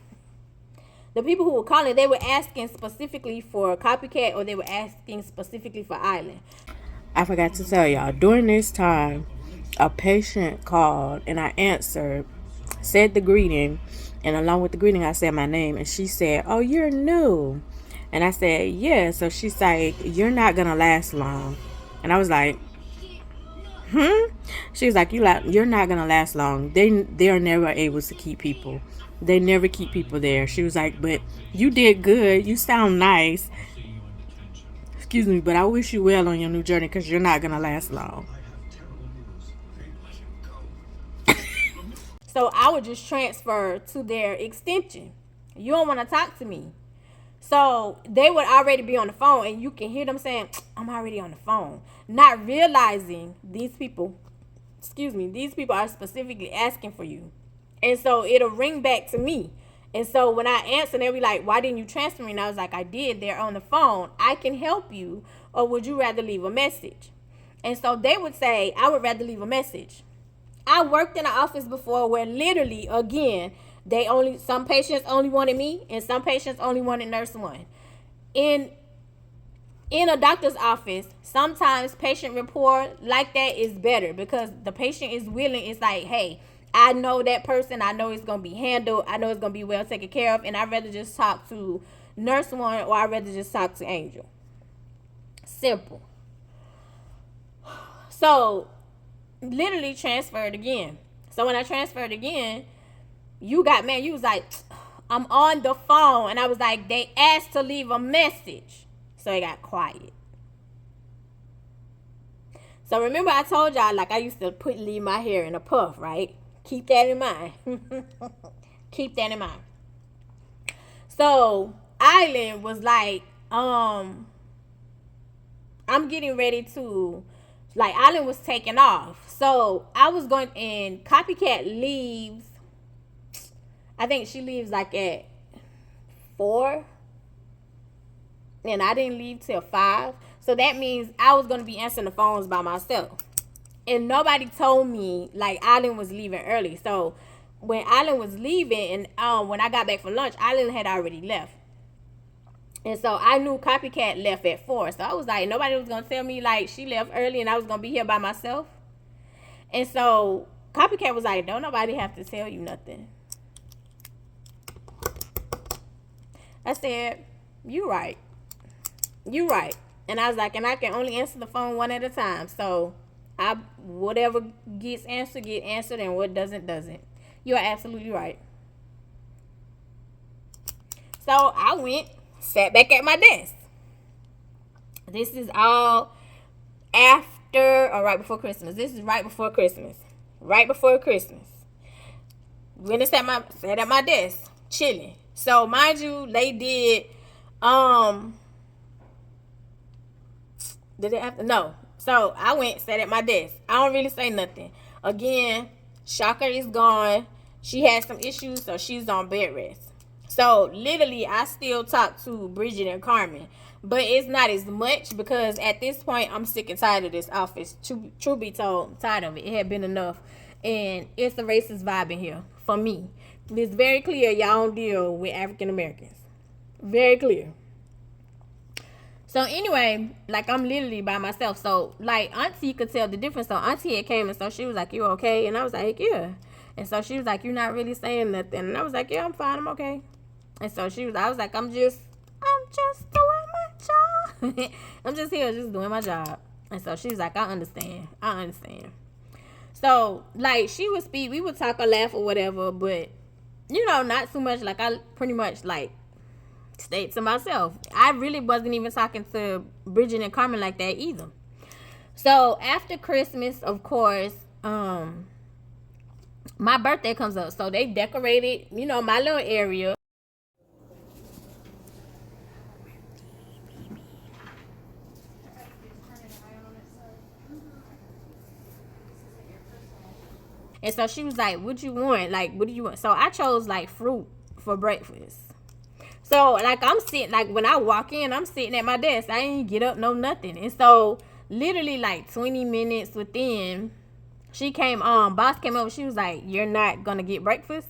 they were asking specifically for Copycat or they were asking specifically for Island. I forgot to tell y'all, during this time, a patient called and I answered, said the greeting, and along with the greeting I said my name, and she said, oh, you're new. And I said, yeah. So she's like, you're not gonna last long. And I was like, she was like, you're not gonna last long. They're never able to keep people. They never keep people there. She was like, but you did good, you sound nice, excuse me, but I wish you well on your new journey because you're not gonna last long. So I would just transfer to their extension. You don't want to talk to me. So they would already be on the phone, and you can hear them saying, I'm already on the phone. Not realizing these people are specifically asking for you. And so it'll ring back to me. And so when I answer, they'll be like, why didn't you transfer me? And I was like, I did. They're on the phone. I can help you. Or would you rather leave a message? And so they would say, I would rather leave a message. I worked in an office before where literally, again, some patients only wanted me and some patients only wanted nurse one. And in a doctor's office, sometimes patient report like that is better because the patient is willing. It's like, hey, I know that person. I know it's going to be handled. I know it's going to be well taken care of. And I'd rather just talk to nurse one, or I'd rather just talk to Angel. Simple. So, literally transferred again. So, when I transferred again, you got mad. You was like, I'm on the phone. And I was like, they asked to leave a message. So, it got quiet. So, remember I told y'all, like, I used to leave my hair in a puff, right? Keep that in mind. Keep that in mind. So, Island was like, I'm getting ready to, like, Island was taking off. So, I was going, and Copycat leaves, I think she leaves like at 4. And I didn't leave till 5. So, that means I was going to be answering the phones by myself. And nobody told me, like, Island was leaving early. So, when Island was leaving, and when I got back from lunch, Island had already left. And so, I knew Copycat left at 4. So, I was like, nobody was going to tell me, like, she left early and I was going to be here by myself. And so, Copycat was like, don't nobody have to tell you nothing. I said, you right. You right. And I was like, and I can only answer the phone one at a time. So, whatever gets answered, get answered, and what doesn't. You are absolutely right. So I went, sat back at my desk. This is all after or right before Christmas. This is right before Christmas. Right before Christmas. Went and sat at my desk, chilling. So mind you, they did did they have to? No. So, I went, sat at my desk. I don't really say nothing. Again, Shocker is gone. She had some issues, so she's on bed rest. So, literally, I still talk to Bridget and Carmen. But it's not as much because at this point, I'm sick and tired of this office. Truth be told, I'm tired of it. It had been enough. And it's a racist vibe in here for me. It's very clear y'all don't deal with African Americans. Very clear. So anyway, like I'm literally by myself. So like Auntie could tell the difference. So Auntie had came and so she was like, you okay? And I was like, yeah. And so she was like, you're not really saying nothing. And I was like, yeah, I'm fine. I'm okay. And so I was like, I'm just doing my job. I'm just here, just doing my job. And so she was like, I understand. So like she would speak, we would talk or laugh or whatever, but you know, not too much. Like I pretty much like stayed to myself. I really wasn't even talking to Bridget and Carmen like that either. So after Christmas, of course, my birthday comes up. So they decorated, you know, my little area. And so she was like, what you want? Like, what do you want? So I chose like fruit for breakfast. So, like, I'm sitting, like, when I walk in, I'm sitting at my desk. I ain't get up, no nothing. And so, literally, like, 20 minutes within, she came on. Boss came over. She was like, you're not going to get breakfast?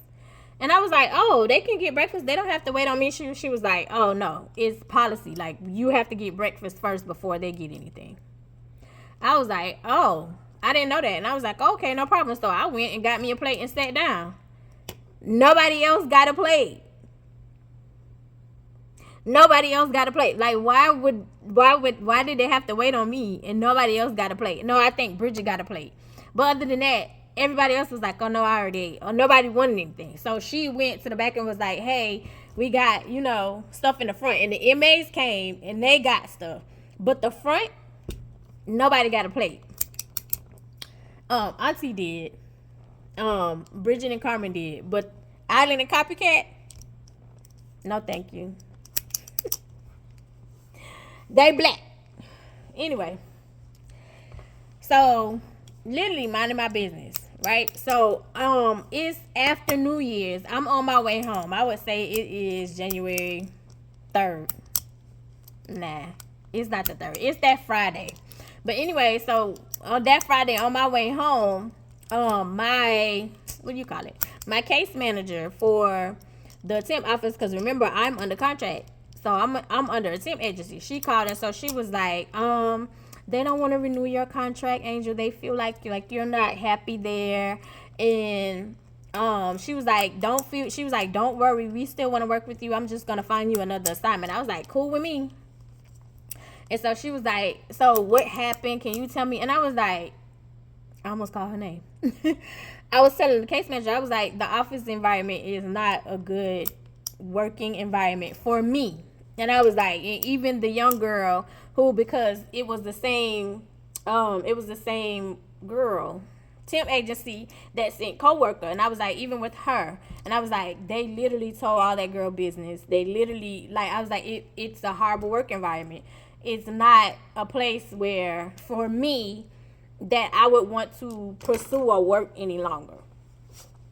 And I was like, oh, they can get breakfast. They don't have to wait on me. She was like, oh, no. It's policy. Like, you have to get breakfast first before they get anything. I was like, oh, I didn't know that. And I was like, okay, no problem. So, I went and got me a plate and sat down. Nobody else got a plate. Nobody else got a plate. Like, why did they have to wait on me and nobody else got a plate? No, I think Bridget got a plate. But other than that, everybody else was like, oh, no, I already ate. Or nobody wanted anything. So she went to the back and was like, hey, we got, you know, stuff in the front. And the MAs came and they got stuff. But the front, nobody got a plate. Auntie did. Bridget and Carmen did. But Island and Copycat, no thank you. They black. Anyway. So, literally minding my business, right? So, it's after New Year's. I'm on my way home. I would say it is January 3rd. Nah, it's not the 3rd. It's that Friday. But anyway, so on that Friday on my way home, my case manager for the temp office, because remember, I'm under contract. So I'm under a temp agency. She called, and so she was like, they don't want to renew your contract, Angel. They feel like you're not happy there, and she was like, don't worry, we still want to work with you. I'm just gonna find you another assignment. I was like, cool with me. And so she was like, so what happened? Can you tell me? And I was like, I almost called her name. I was telling the case manager, I was like, the office environment is not a good working environment for me. And I was like, and even the young girl who, because it was the same girl, temp agency that sent coworker, and I was like, even with her, and I was like, they literally told all that girl business. They literally, like, I was like, it's a horrible work environment. It's not a place where, for me, that I would want to pursue or work any longer.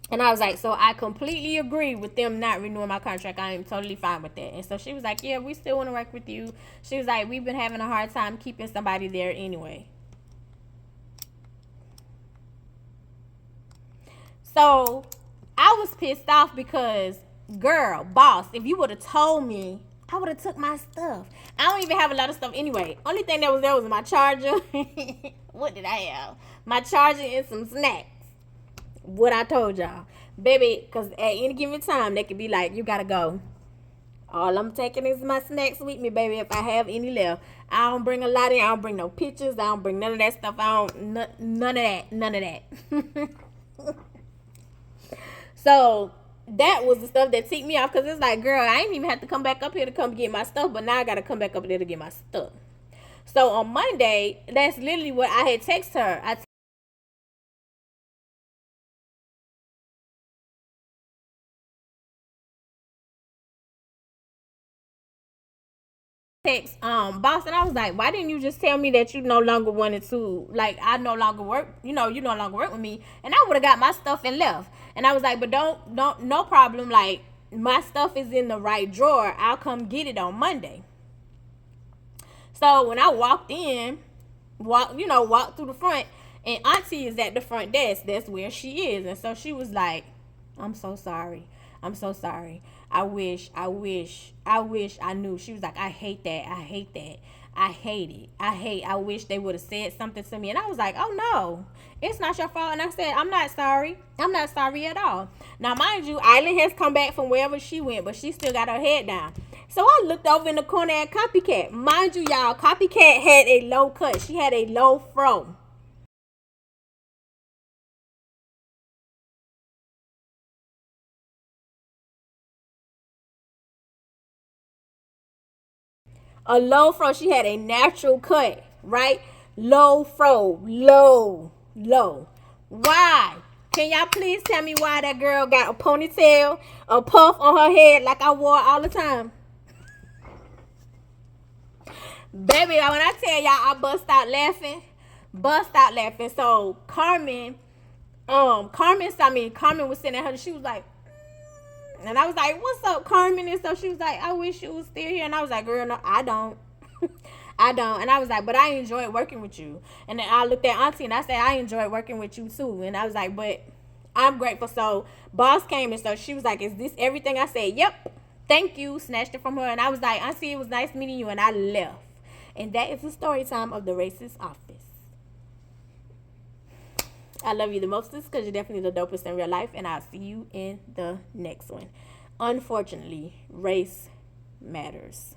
And I was like, so I completely agree with them not renewing my contract. I am totally fine with that. And so she was like, yeah, we still want to work with you. She was like, we've been having a hard time keeping somebody there anyway. So I was pissed off because, girl, boss, if you would have told me, I would have took my stuff. I don't even have a lot of stuff anyway. Only thing that was there was my charger. What did I have? My charger and some snacks. What I told y'all. Baby, because at any given time, they could be like, you got to go. All I'm taking is my snacks with me, baby, if I have any left. I don't bring a lot in. I don't bring no pictures. I don't bring none of that stuff. None of that. None of that. So that was the stuff that ticked me off, because it's like, girl, I ain't even have to come back up here to come get my stuff, but now I got to come back up there to get my stuff. So on Monday, that's literally what I had texted her. I text boss, and I was like, why didn't you just tell me that you no longer wanted to, like, I no longer work, you no longer work with me, and I would have got my stuff and left. And I was like, but don't no problem, like, my stuff is in the right drawer. I'll come get it on Monday. So when I walked through the front, and Auntie is at the front desk. That's where she is. And so she was like, I'm so sorry. I'm so sorry. I wish I knew. She was like, I hate that. I hate that. I hate it. I wish they would have said something to me. And I was like, oh no, it's not your fault. And I said, I'm not sorry. I'm not sorry at all. Now, mind you, Island has come back from wherever she went, but she still got her head down. So I looked over in the corner at Copycat. Mind you, y'all, Copycat had a low cut. She had a low fro. A low fro. She had a natural cut, right? Low fro. Low. Why? Can y'all please tell me why that girl got a ponytail, a puff on her head like I wore all the time? Baby, when I tell y'all, I bust out laughing. So Carmen was sitting at her, and she was like, and I was like, what's up, Carmen? And so she was like, I wish you was still here. And I was like, girl, no, I don't. I don't. And I was like, but I enjoyed working with you. And then I looked at Auntie and I said, I enjoyed working with you too. And I was like, but I'm grateful. So boss came, and so she was like, is this everything? I said, yep. Thank you. Snatched it from her. And I was like, Auntie, it was nice meeting you. And I left. And that is the story time of the racist office. I love you the mostest because you're definitely the dopest in real life. And I'll see you in the next one. Unfortunately, race matters.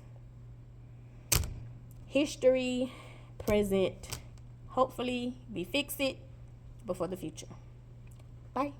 History, present, hopefully we fix it before the future. Bye.